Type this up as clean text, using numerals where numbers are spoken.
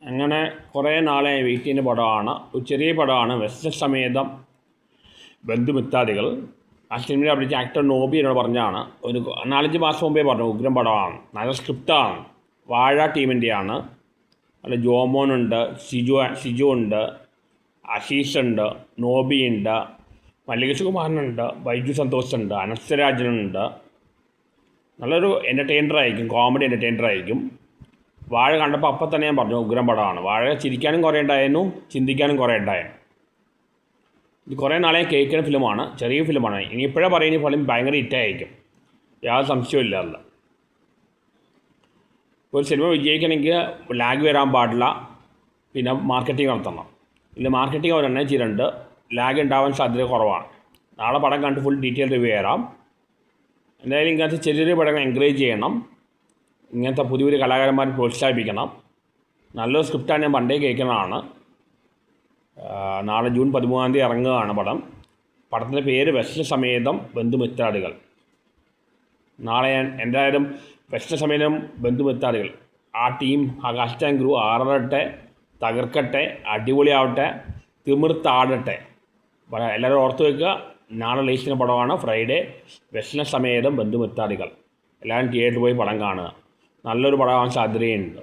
അങ്ങനെ കുറേ നാളായി വെയിറ്റ് ചെയ്യുന്ന പടമാണ്. ഒരു ചെറിയ പടമാണ്. വെസ്റ്റൽ സമേതം ബന്ധുമിത്രാദികൾ. ആ സിനിമയിൽ അഭിനയിച്ച ആക്ടർ നോബി എന്നോട് പറഞ്ഞാണ്. ഒരു 4-5 മാസം മുമ്പേ പറഞ്ഞു ഉഗ്രം പടമാണ്, നല്ല സ്ക്രിപ്റ്റാണ്. വാഴ ടീമിൻ്റെയാണ്. അല്ല, ജോമോനുണ്ട്, ഷിജു ഉണ്ട്, അശീഷുണ്ട്, നോബിയുണ്ട്, മല്ലിക സുകുമാരനുണ്ട്, ബൈജു സന്തോഷുണ്ട്, അനസ്വരാജനുണ്ട്. നല്ലൊരു എൻ്റർടൈനറായിരിക്കും, കോമഡി എൻ്റർടൈനറായിരിക്കും. വാഴ കണ്ടപ്പോൾ അപ്പം തന്നെ ഞാൻ പറഞ്ഞു ഉഗ്രം പടമാണ്. വാഴ ചിരിക്കാനും കുറേ ഉണ്ടായിരുന്നു, ചിന്തിക്കാനും കുറേ ഉണ്ടായിരുന്നു. ഇത് കുറേ നാളെ കേൾക്കുന്ന ഫിലിമാണ്, ചെറിയ ഫിലിമാണ്. ഇനി ഇപ്പോഴേ പറയുന്ന ഫിലിം ഭയങ്കര ഹിറ്റായിരിക്കും, യാതൊരു സംശയമില്ല. അല്ല, ഒരു സിനിമ വിജയിക്കണമെങ്കിൽ ലാഗ് വരാൻ പാടില്ല, പിന്നെ മാർക്കറ്റിംഗ് നടത്തണം. ഇല്ല, മാർക്കറ്റിംഗ് അവർ എണ്ണ ചെയ്തിട്ടുണ്ട്, ലാഗ് ഉണ്ടാവാൻ സാധ്യത കുറവാണ്. നാളെ പടം കണ്ട് ഫുൾ ഡീറ്റെയിൽ റിവ്യൂ തരാം. എന്തായാലും ഇങ്ങനത്തെ ചെറിയ ചെറിയ പടങ്ങൾ എൻകറേജ് ചെയ്യണം. ഇങ്ങനത്തെ പുതിയ പുതിയ കലാകാരന്മാരെ പ്രോത്സാഹിപ്പിക്കണം. നല്ലൊരു സ്ക്രിപ്റ്റാണ്, ഞാൻ പണ്ടേ കേൾക്കുന്നതാണ്. നാളെ ജൂൺ 13 ഇറങ്ങുകയാണ് പടം. പടത്തിൻ്റെ പേര് വെസ്റ്റൽ സമേതം ബന്ധുമിത്രാദികൾ. നാളെ ഞാൻ എന്തായാലും വെസ്റ്റൽ സമേതം ബന്ധുമിത്രാദികൾ ആ ടീം, ആ കാസ്റ്റ് ആൻഡ് ക്രൂ ആറട്ടെ, തകർക്കട്ടെ, അടിപൊളിയാവട്ടെ, തിമിർത്താടട്ടെ. എല്ലാവരും ഓർത്ത് വയ്ക്കുക, നാളെ റിലീസ് ചെയ്യുന്ന പടമാണ് ഫ്രൈഡേ, വെസ്റ്റൽ സമേതം ബന്ധുമിത്രാദികൾ. എല്ലാവരും തിയേറ്ററിൽ പോയി പടം കാണുക. നല്ലൊരു പടമാകാൻ സാധ്യതയുണ്ട്.